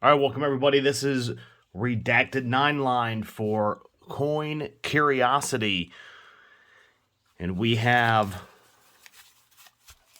All right, welcome everybody. This is Redacted 9 line for Coin Curiosity. And we have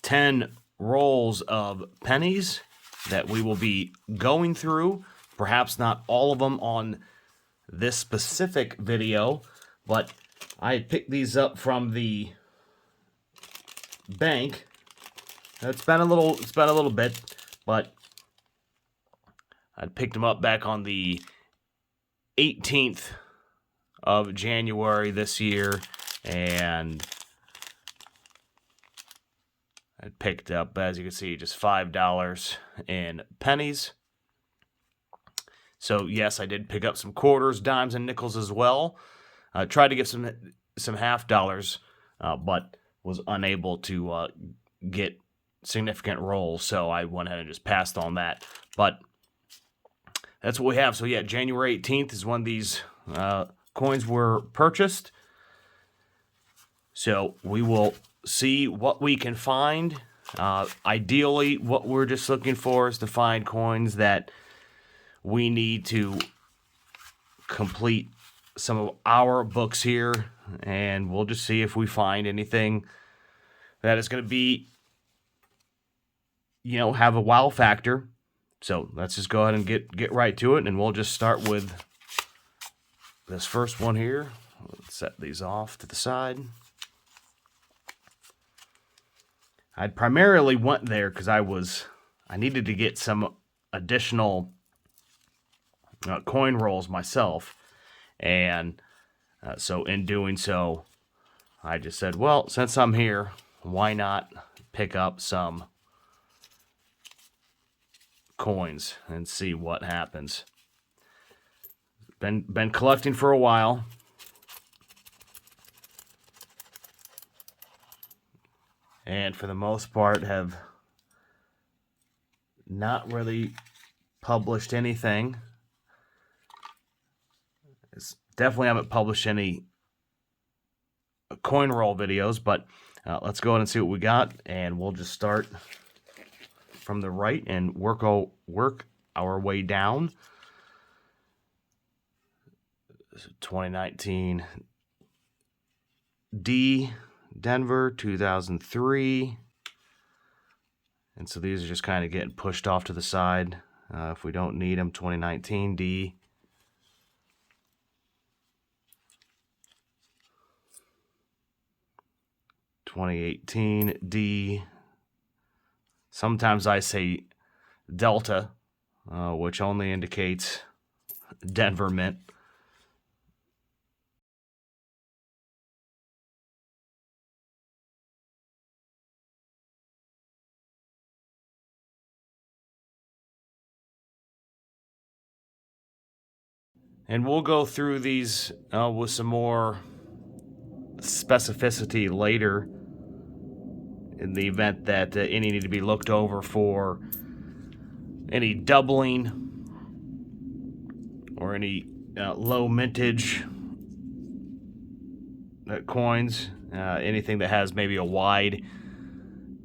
10 rolls of pennies that we will be going through. Perhaps not all of them on this specific video, but I picked these up from the bank. It's been a little bit, but I picked them up back on the 18th of January this year, and I picked up, as you can see, just $5 in pennies. So yes, I did pick up some quarters, dimes, and nickels as well. Tried to get some half dollars, but was unable to get significant rolls, so I went ahead and just passed on that. But that's what we have. So yeah, January 18th is when these coins were purchased. So we will see what we can find. Ideally, what we're just looking for is to find coins that we need to complete some of our books here, and we'll just see if we find anything that is going to be, have a wow factor. So let's just go ahead and get right to it, and we'll just start with this first one here. Let's set these off to the side. I primarily went there because I needed to get some additional coin rolls myself, and so in doing so, I just said, well, since I'm here, why not pick up some coins and see what happens. Been collecting for a while. And for the most part have not really published anything. Definitely haven't published any coin roll videos, but let's go ahead and see what we got, and we'll just start from the right and work our way down. 2019 D Denver, 2003, and so these are just kind of getting pushed off to the side if we don't need them. 2019 D, 2018 D. Sometimes I say Delta, which only indicates Denver Mint. And we'll go through these with some more specificity later, in the event that any need to be looked over for any doubling or any low mintage coins, anything that has maybe a wide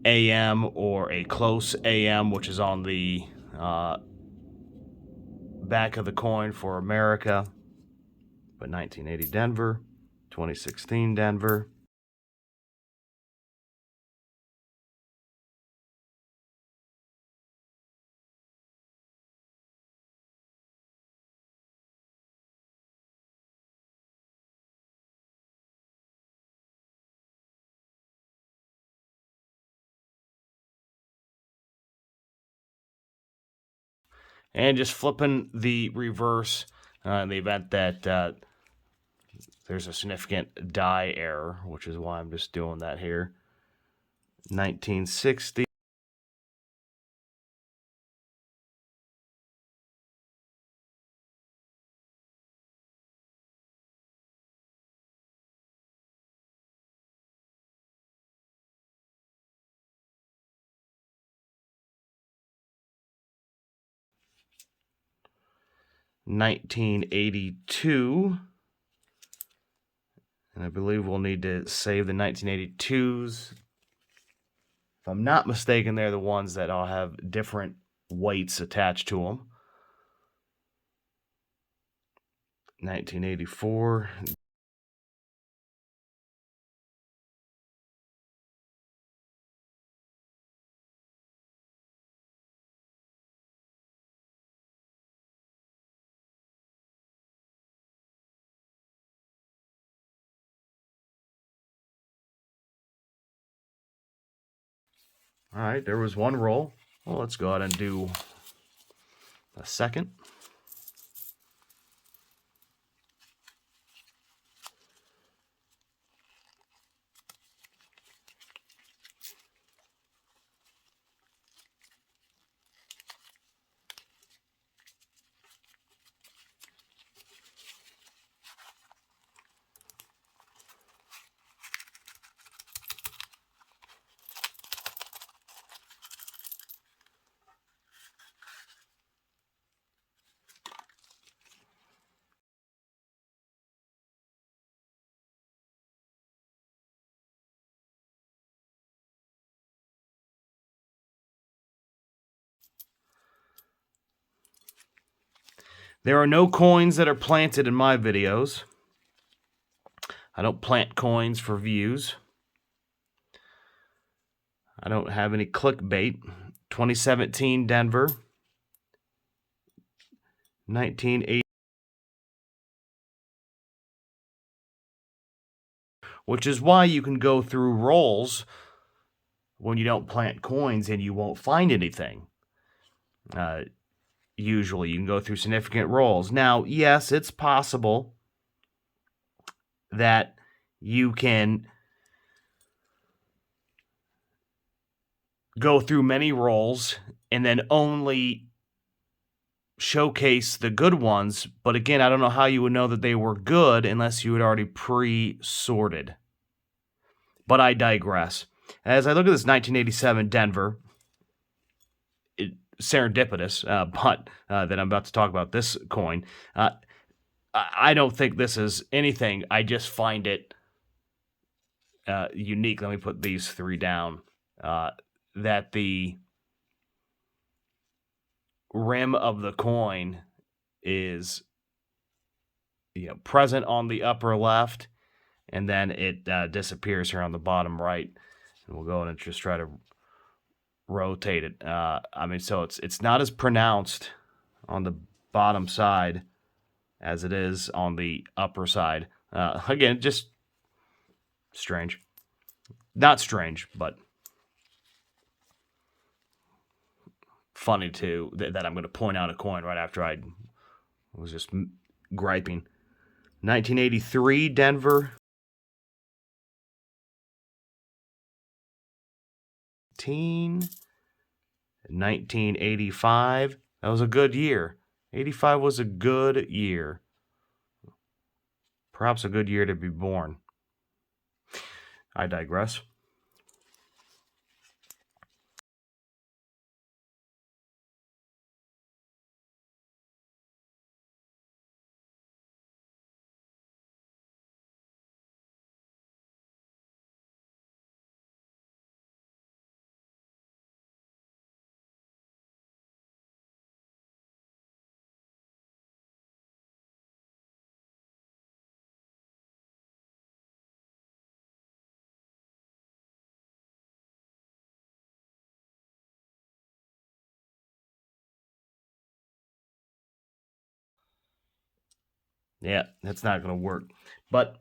AM or a close AM, which is on the back of the coin for America. But 1980 Denver, 2016 Denver. And just flipping the reverse in the event that there's a significant die error, which is why I'm just doing that here. 1960. $1982, and I believe we'll need to save the 1982s. If I'm not mistaken, they're the ones that all have different weights attached to them. 1984. All right, there was one roll. Well, let's go ahead and do a second. There are no coins that are planted in my videos. I don't plant coins for views. I don't have any clickbait. 2017 Denver. 1980. Which is why you can go through rolls when you don't plant coins and you won't find anything. Usually you can go through significant rolls. Now, yes, it's possible that you can go through many rolls and then only showcase the good ones. But again, I don't know how you would know that they were good unless you had already pre-sorted. But I digress. As I look at this 1987 Denver, serendipitous, but that I'm about to talk about this coin. I don't think this is anything. I just find it unique. Let me put these three down. That the rim of the coin is present on the upper left, and then it disappears here on the bottom right. And we'll go in and just try to rotate it. So it's not as pronounced on the bottom side as it is on the upper side. Again, just strange. Not strange, but funny too that I'm going to point out a coin right after I was just griping. 1983 Denver. 1985. That was a good year. 85 was a good year. Perhaps a good year to be born. I digress. Yeah, that's not going to work. But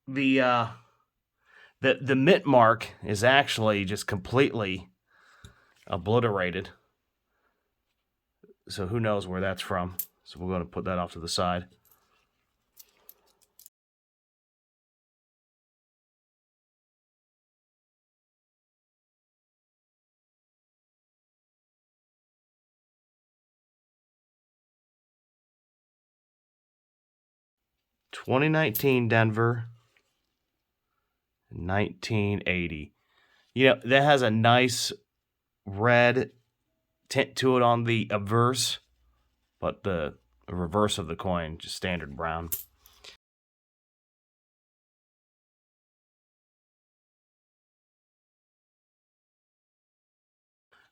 the mint mark is actually just completely obliterated. So who knows where that's from. So we're going to put that off to the side. $2019 Denver, 1980. That has a nice red tint to it on the obverse, but the reverse of the coin, just standard brown.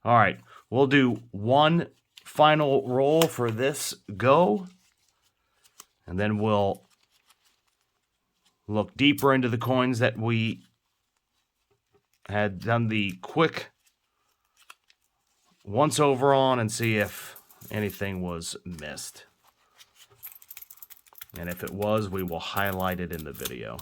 All right, we'll do one final roll for this go. And then we'll look deeper into the coins that we had done the quick once over on and see if anything was missed. And if it was, we will highlight it in the video.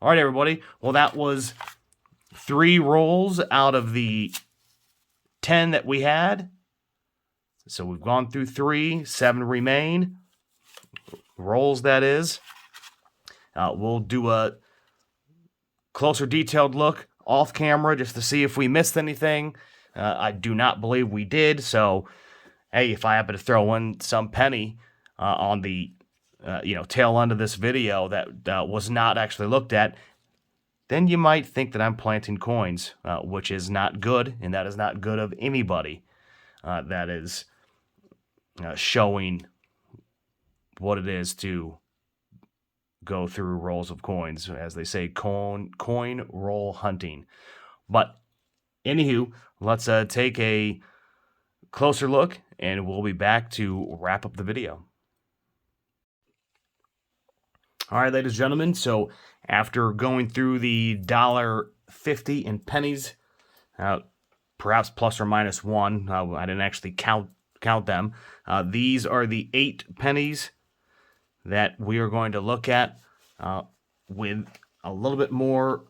All right, everybody. Well, that was 3 rolls out of the 10 that we had. So we've gone through 3, 7 remain. Rolls, that is. We'll do a closer detailed look off camera just to see if we missed anything. I do not believe we did. So, hey, if I happen to throw in some penny on the tail end of this video that was not actually looked at, then you might think that I'm planting coins, which is not good, and that is not good of anybody. That is showing what it is to go through rolls of coins, as they say, coin roll hunting. But anywho, let's take a closer look, and we'll be back to wrap up the video. All right, ladies and gentlemen, so after going through the $1.50 in pennies, perhaps plus or minus 1, I didn't actually count them. These are the 8 pennies that we are going to look at with a little bit more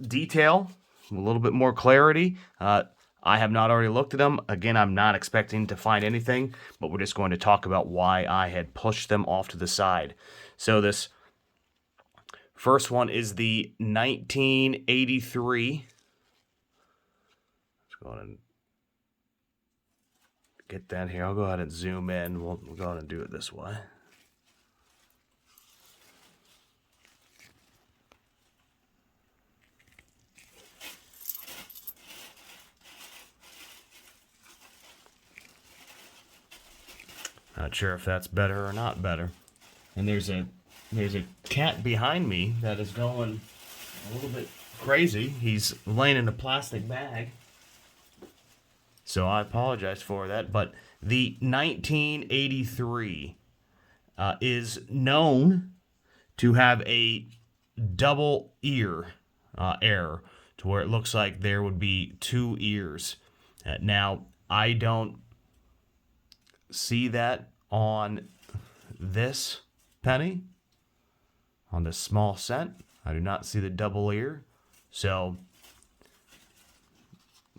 detail, a little bit more clarity. I have not already looked at them. Again, I'm not expecting to find anything, but we're just going to talk about why I had pushed them off to the side. So this first one is the 1983. Let's go ahead and get that here. I'll go ahead and zoom in. We'll go ahead and do it this way. Not sure if that's better or not better. And there's a cat behind me that is going a little bit crazy. He's laying in a plastic bag. So I apologize for that. But the 1983 is known to have a double ear error, to where it looks like there would be 2 ears. Now, I don't see that on this penny, on this small cent. I do not see the double ear, so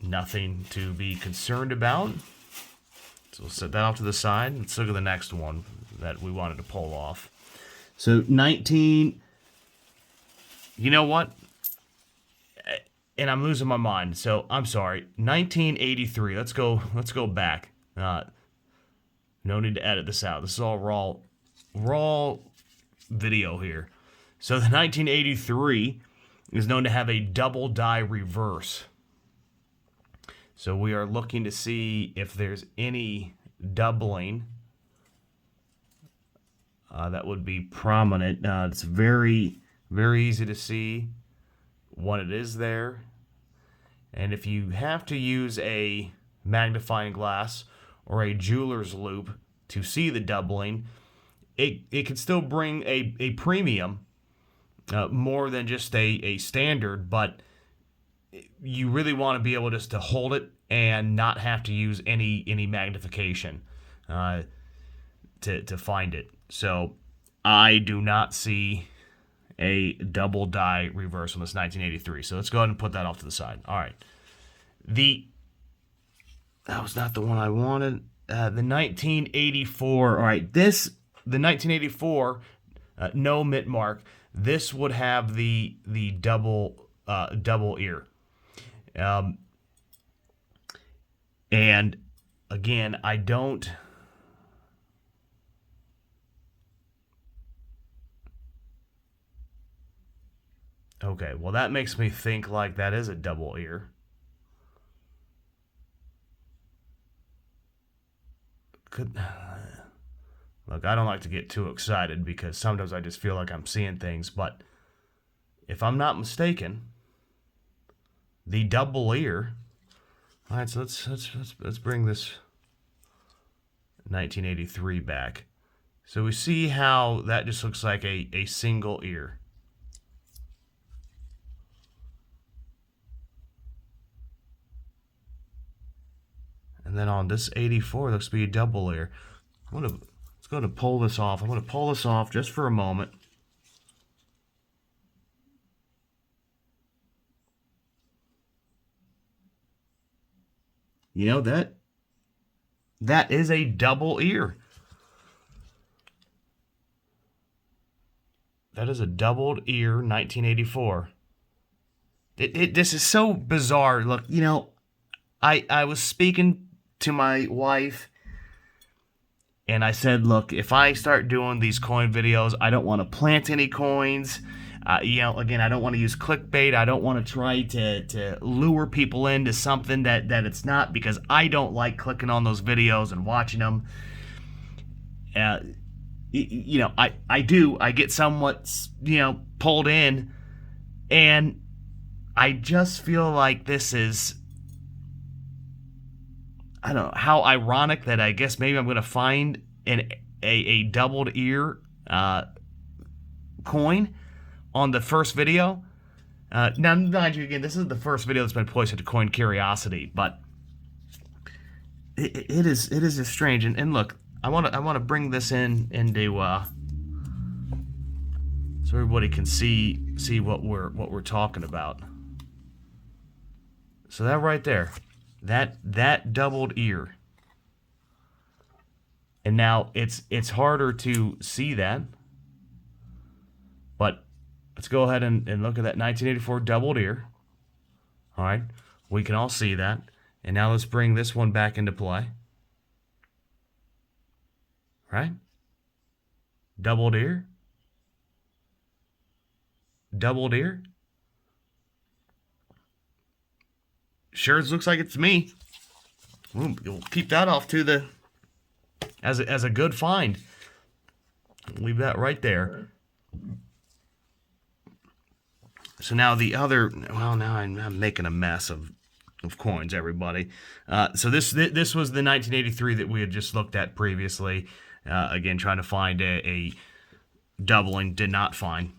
nothing to be concerned about. So we'll set that off to the side. Let's look at the next one that we wanted to pull off. So you know what? And I'm losing my mind, so I'm sorry. 1983. Let's go back. No need to edit this out. This is all raw video here. So the 1983 is known to have a double die reverse. So we are looking to see if there's any doubling that would be prominent. It's very, very easy to see when it is there. And if you have to use a magnifying glass or a jeweler's loupe to see the doubling, it can still bring a premium, more than just a standard, but you really want to be able just to hold it and not have to use any magnification. to find it. So I do not see a double die reverse on this 1983. So let's go ahead and put that off to the side. All right. That was not the one I wanted. The 1984. All right. The 1984, no mint mark. This would have the double ear. And again, I don't. Okay, well that makes me think like that is a double ear. Look, I don't like to get too excited because sometimes I just feel like I'm seeing things, but if I'm not mistaken, the double ear. All right, so let's bring this 1983 back. So we see how that just looks like a single ear. And then on this 84, looks to be a double ear. Let's go to pull this off. I'm going to pull this off just for a moment. You know, that is a double ear. That is a doubled ear 1984. This is so bizarre. Look, you know, I was speaking to my wife and I said, look, if I start doing these coin videos, I don't want to plant any coins. You know, again, I don't want to use clickbait. I don't want to try to lure people into something that it's not, because I don't like clicking on those videos and watching them. You know, I get somewhat, you know, pulled in, and I just feel like this is, I don't know, how ironic that I guess maybe I'm going to find a doubled ear coin on the first video. Now, mind you, again, this is the first video that's been posted to Coin Curiosity, but it is just strange. And look, I want to bring this into so everybody can see what we're talking about. So that right there, that doubled ear. And now it's harder to see that, but let's go ahead and look at that 1984 doubled ear. All right, we can all see that. And now let's bring this one back into play. Right? Doubled ear. Doubled ear. Sure looks like it's me. We'll keep that off to the as a good find. Leave that right there. So now the other, well, now I'm making a mess of coins, everybody. So this was the 1983 that we had just looked at previously. Again, trying to find a doubling, did not find.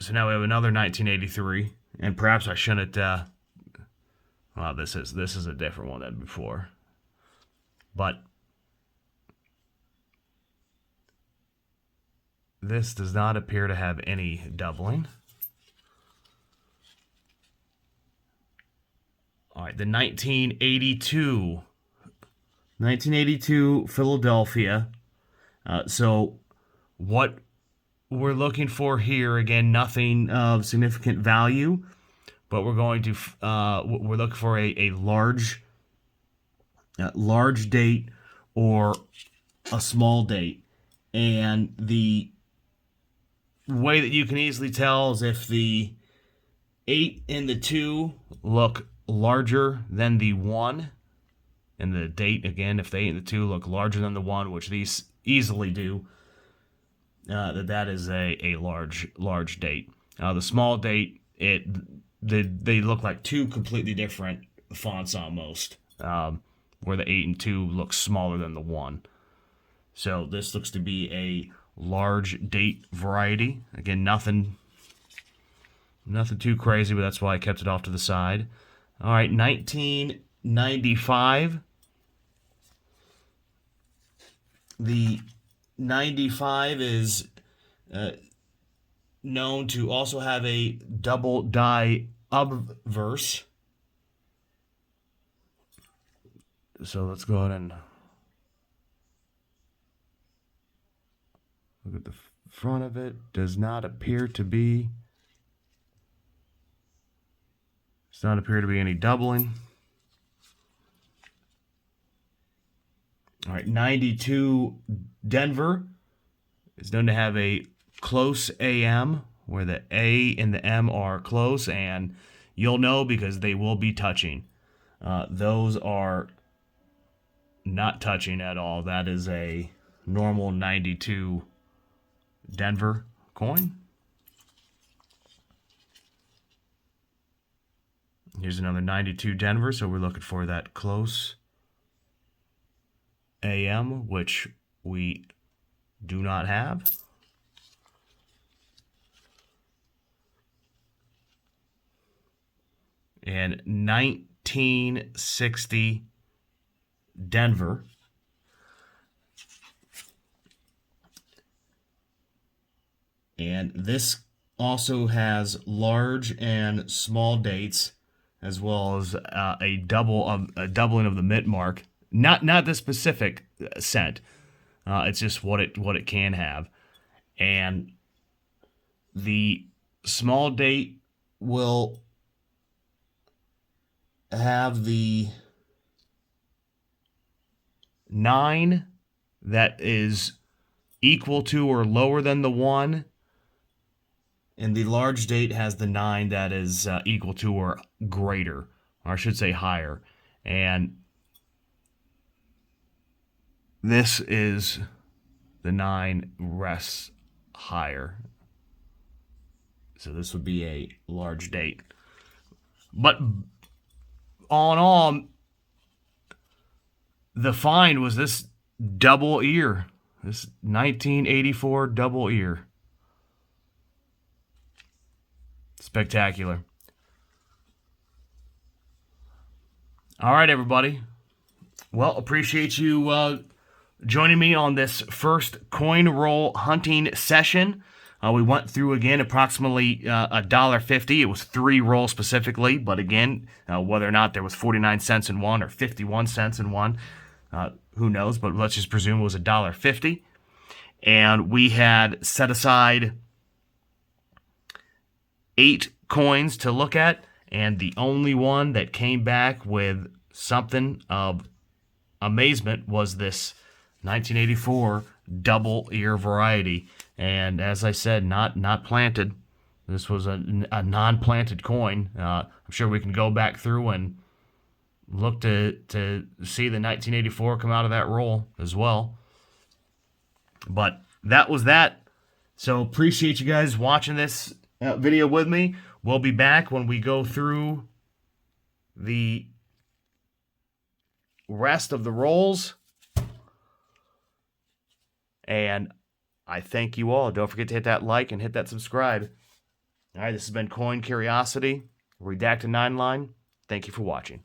So now we have another 1983, and perhaps I shouldn't. Well, this is a different one than before, but this does not appear to have any doubling. All right, the 1982 Philadelphia. So what we're looking for here, again, nothing of significant value, but we're going to we're looking for a large date or a small date, and the way that you can easily tell is if the 8 and the 2 look larger than the 1, and the date, again, if the 8 and the 2 look larger than the 1, which these easily do, that is a large date. The small date, they look like two completely different fonts almost, where the 8 and 2 look smaller than the 1. So this looks to be a large date variety. Again, nothing too crazy, but that's why I kept it off to the side. All right, 1995. The 95 is known to also have a double die obverse. So let's go ahead and look at the front of it. Does not appear to be any doubling. All right, 92 Denver is known to have a close AM, where the A and the M are close, and you'll know because they will be touching. Those are not touching at all. That is a normal 92 Denver coin. Here's another 92 Denver, so we're looking for that close AM, which we do not have. And 1960 Denver. And this also has large and small dates, as well as a doubling of the mint mark. Not the specific cent. It's just what it can have. And the small date will have the 9 that is equal to or lower than the 1. And the large date has the 9 that is equal to or greater, or I should say higher. And this is the 9 rests higher. So this would be a large date. But all in all, the find was this double ear. This 1984 double ear. Spectacular. All right, everybody. Well, appreciate you joining me on this first coin roll hunting session. We went through, again, approximately $1.50. It was 3 rolls specifically, but again, whether or not there was 49 cents in one or 51 cents in one, who knows, but let's just presume it was $1.50. And we had set aside 8 coins to look at, and the only one that came back with something of amazement was this 1984 double ear variety. And as I said, not planted. This was a non-planted coin. I'm sure we can go back through and look to see the 1984 come out of that roll as well. But that was that. So appreciate you guys watching this video with me. We'll be back when we go through the rest of the rolls. And I thank you all. Don't forget to hit that like and hit that subscribe. All right, this has been Coin Curiosity, Redacted 9 Line. Thank you for watching.